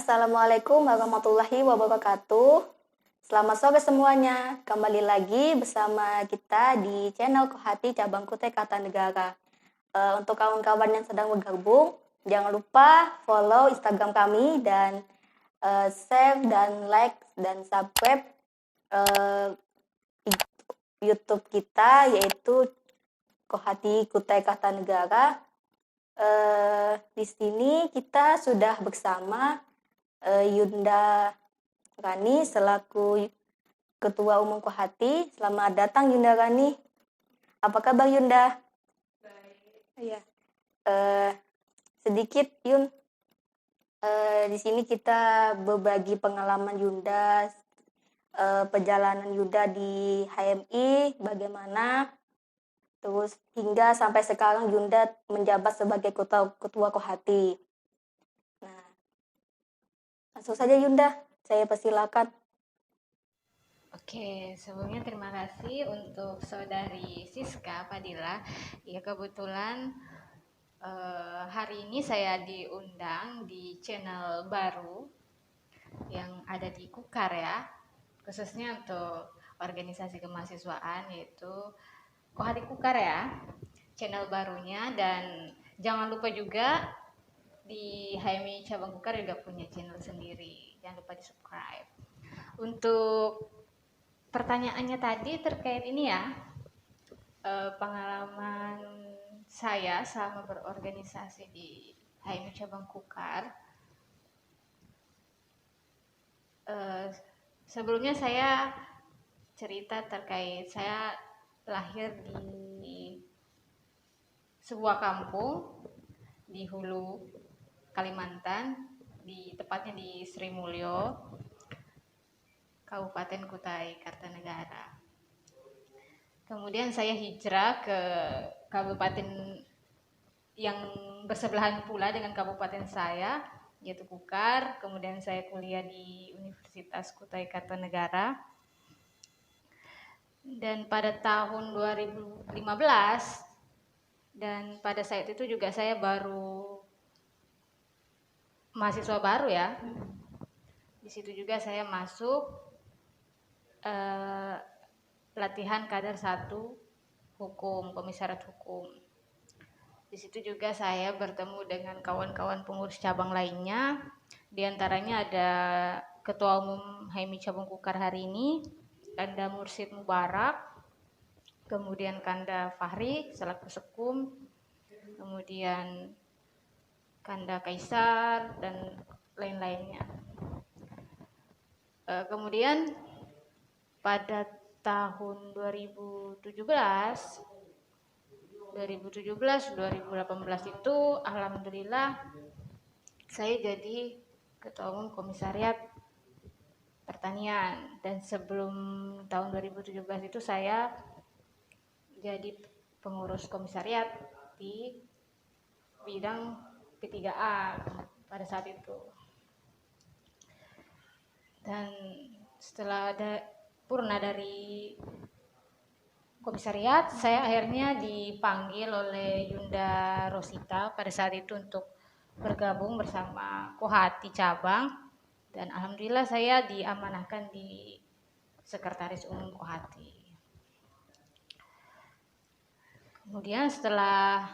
Assalamualaikum warahmatullahi wabarakatuh. Selamat sore semuanya. Kembali lagi bersama kita di channel Kohati Cabang Kutai Kartanegara. Untuk kawan-kawan yang sedang bergabung, jangan lupa follow Instagram kami dan share dan like dan subscribe YouTube kita, yaitu Kohati Kutai Kartanegara. Di sini kita sudah bersama Yunda Rani selaku Ketua Umum Kohati. Selamat datang Yunda Rani. Apa kabar Yunda? Baik. Iya. Sedikit Yun. Di sini kita berbagi pengalaman Yunda, perjalanan Yunda di HMI, bagaimana, terus hingga sampai sekarang Yunda menjabat sebagai ketua Kohati. Nah, langsung saja Yunda, saya persilakan. Oke, sebelumnya terima kasih untuk saudari Siska Fadila. Ya, kebetulan hari ini saya diundang di channel baru yang ada di Kukar ya, khususnya untuk organisasi kemahasiswaan, yaitu Kohati Kukar ya, channel barunya. Dan jangan lupa juga di HMI Cabang Kukar juga punya channel sendiri, jangan lupa di subscribe. Untuk pertanyaannya tadi terkait ini ya, pengalaman saya selama berorganisasi di HMI Cabang Kukar. Sebelumnya saya cerita terkait saya lahir di sebuah kampung di hulu Kalimantan, tepatnya di Sri Mulyo, Kabupaten Kutai Kartanegara. Kemudian saya hijrah ke kabupaten yang bersebelahan pula dengan kabupaten saya, yaitu Kukar. Kemudian saya kuliah di Universitas Kutai Kartanegara. Dan pada tahun 2015, dan pada saat itu juga saya baru mahasiswa baru ya. Di situ juga saya masuk latihan kader 1 hukum, komisariat hukum. Di situ juga saya bertemu dengan kawan-kawan pengurus cabang lainnya. Di antaranya ada Ketua Umum HMI Cabang Kukar hari ini, Kanda Mursid Mubarak, kemudian Kanda Fahri selaku Sekum, kemudian Kanda Kaisar, dan lain-lainnya. Kemudian pada tahun 2018 itu alhamdulillah saya jadi Ketua Umum Komisariat Pertanian. Dan sebelum tahun 2017 itu saya jadi pengurus komisariat di bidang P3A pada saat itu. Dan setelah purna dari komisariat, saya akhirnya dipanggil oleh Yunda Rosita pada saat itu untuk bergabung bersama Kohati cabang. Dan alhamdulillah saya diamanahkan di Sekretaris Umum Kohati. Kemudian setelah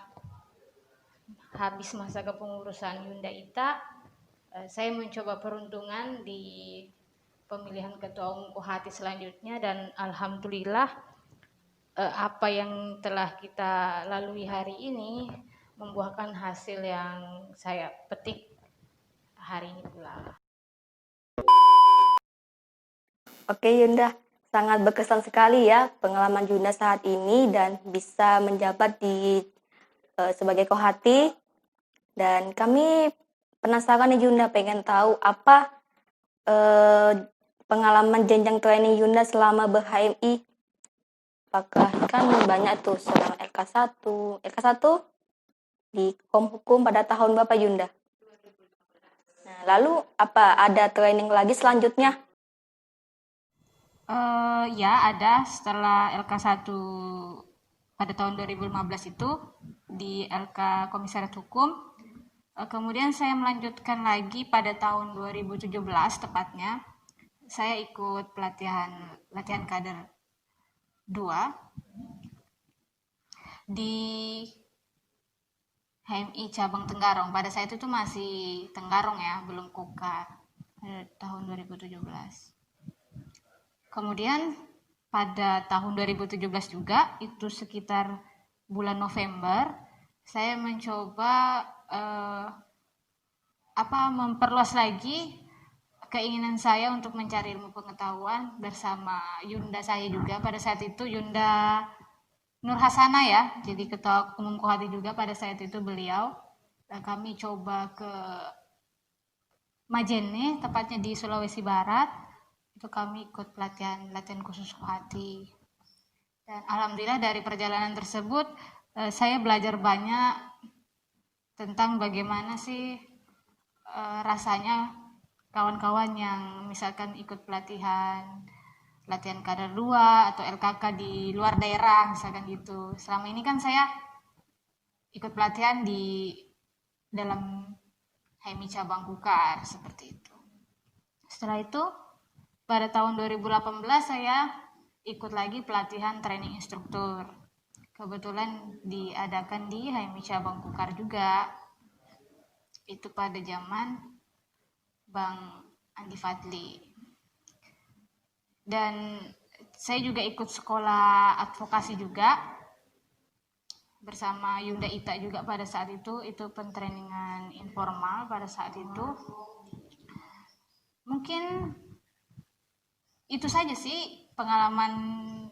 habis masa kepengurusan Yunda Ita, saya mencoba peruntungan di pemilihan Ketua Umum Kohati selanjutnya. Dan alhamdulillah apa yang telah kita lalui hari ini membuahkan hasil yang saya petik hari ini pula. Oke Yunda, sangat berkesan sekali ya pengalaman Yunda saat ini dan bisa menjabat sebagai Kohati. Dan kami penasaran nih Yunda, pengen tahu apa pengalaman jenjang training Yunda selama ber-HMI. Apakah kan banyak tuh selama LK1 di Hukum pada tahun berapa Yunda? Nah, lalu apa ada training lagi selanjutnya? Ya ada, setelah LK1 pada tahun 2015 itu di LK Komisariat Hukum, Kemudian saya melanjutkan lagi pada tahun 2017 tepatnya. Saya ikut latihan kader 2 di HMI cabang Tenggarong. Pada saat itu masih Tenggarong ya, belum Kukar. Tahun 2017. Kemudian pada tahun 2017 juga, itu sekitar bulan November, saya mencoba memperluas lagi keinginan saya untuk mencari ilmu pengetahuan bersama Yunda saya juga. Pada saat itu Yunda Nur Hasana ya, jadi ketua umum Kohati juga pada saat itu beliau. Kami coba ke Majene, tepatnya di Sulawesi Barat. Itu kami ikut latihan khusus Kohati. Dan alhamdulillah dari perjalanan tersebut saya belajar banyak tentang bagaimana sih rasanya kawan-kawan yang misalkan ikut latihan kader 2 atau LKK di luar daerah misalkan gitu. Selama ini kan saya ikut pelatihan di dalam HMI cabang Kukar seperti itu. Setelah itu pada tahun 2018 saya ikut lagi pelatihan training instruktur. Kebetulan diadakan di HMI cabang Kukar juga. Itu pada zaman Bang Andi Fadli. Dan saya juga ikut sekolah advokasi juga bersama Yunda Ita juga pada saat itu pentrainingan informal pada saat itu. Mungkin itu saja sih pengalaman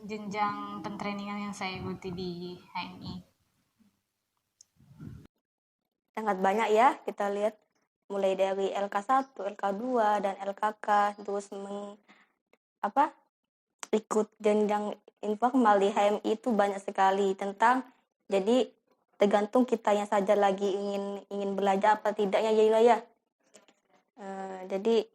jenjang pentrainingan yang saya ikuti di HMI. Sangat banyak ya kita lihat, mulai dari LK1, LK2 dan LKK, terus ikut jenjang informal di HMI itu banyak sekali tentang, jadi tergantung kitanya saja lagi ingin belajar apa tidaknya ya. Jadi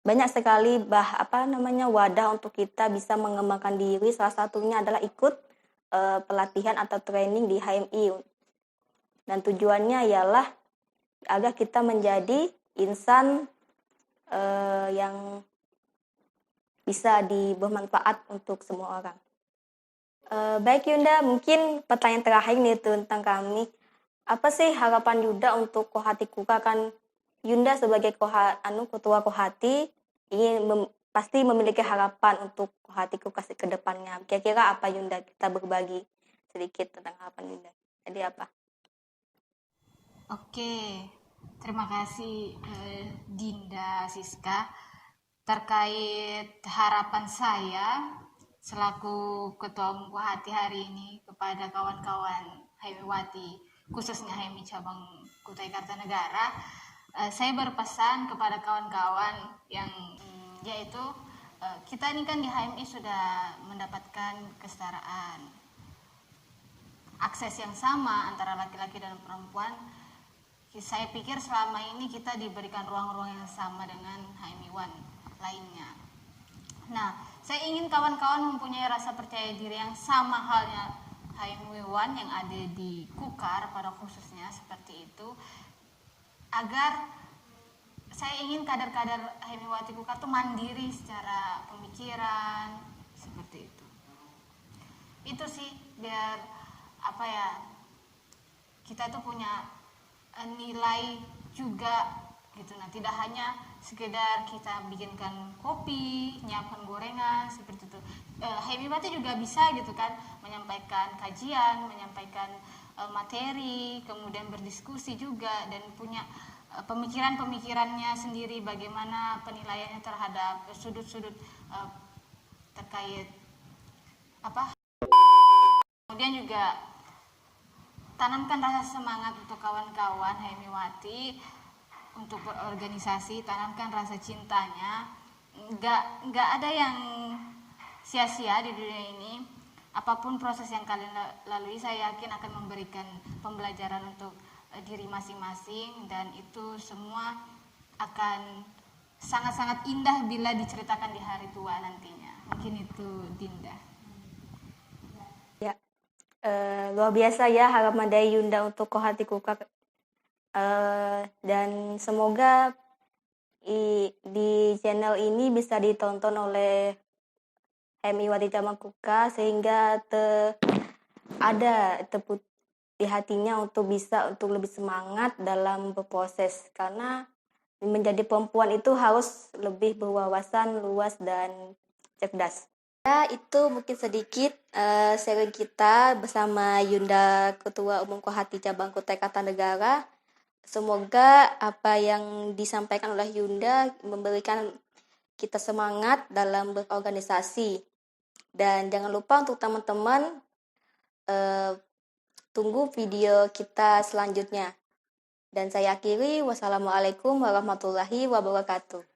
banyak sekali wadah untuk kita bisa mengembangkan diri. Salah satunya adalah ikut pelatihan atau training di HMI, dan tujuannya ialah agar kita menjadi insan yang bisa bermanfaat untuk semua orang. Baik Yunda, mungkin pertanyaan terakhir nih tentang kami. Apa sih harapan Yunda untuk Kohati Kukar? Kan Yunda sebagai ketua Kohati pasti memiliki harapan untuk Kohati Kukar ke depannya. Kira-kira apa Yunda? Kita berbagi sedikit tentang harapan Yunda. Jadi apa? Oke, terima kasih Dinda Siska. Terkait harapan saya selaku Ketua Umum Kohati hari ini kepada kawan-kawan HMIwati, khususnya HMI cabang Kutai Kartanegara, saya berpesan kepada kawan-kawan yang yaitu kita ini kan di HMI sudah mendapatkan kesetaraan, akses yang sama antara laki-laki dan perempuan. Saya pikir selama ini kita diberikan ruang-ruang yang sama dengan HMI-wan lainnya. Nah, saya ingin kawan-kawan mempunyai rasa percaya diri yang sama halnya HMI-wan yang ada di Kukar pada khususnya seperti itu, agar saya ingin kader-kader HMIwati Kukar itu mandiri secara pemikiran seperti itu. Itu sih biar kita tuh punya nilai juga gitu. Nah, tidak hanya sekedar kita bikinkan kopi, nyiapkan gorengan seperti itu. HMIwati juga bisa gitu kan, menyampaikan kajian, menyampaikan materi, kemudian berdiskusi juga dan punya pemikirannya sendiri, bagaimana penilaiannya terhadap sudut-sudut terkait kemudian juga tanamkan rasa semangat untuk kawan-kawan HMIwati untuk berorganisasi, tanamkan rasa cintanya. Nggak ada yang sia-sia di dunia ini. Apapun proses yang kalian lalui, saya yakin akan memberikan pembelajaran untuk diri masing-masing, dan itu semua akan sangat-sangat indah bila diceritakan di hari tua nantinya. Mungkin itu Dinda. Ya, luar biasa ya harapan dari Yunda untuk Kohati Kukar Dan semoga di channel ini bisa ditonton oleh HMI Wati Cabangkuka sehingga ada di hatinya untuk lebih semangat dalam berproses, karena menjadi perempuan itu harus lebih berwawasan luas dan cerdas. Ya, itu mungkin sedikit sharing kita bersama Yunda, Ketua Umum Kohati Cabang Kutai Kartanegara. Semoga apa yang disampaikan oleh Yunda memberikan kita semangat dalam berorganisasi. Dan jangan lupa untuk teman-teman tunggu video kita selanjutnya. Dan saya akhiri, wassalamualaikum warahmatullahi wabarakatuh.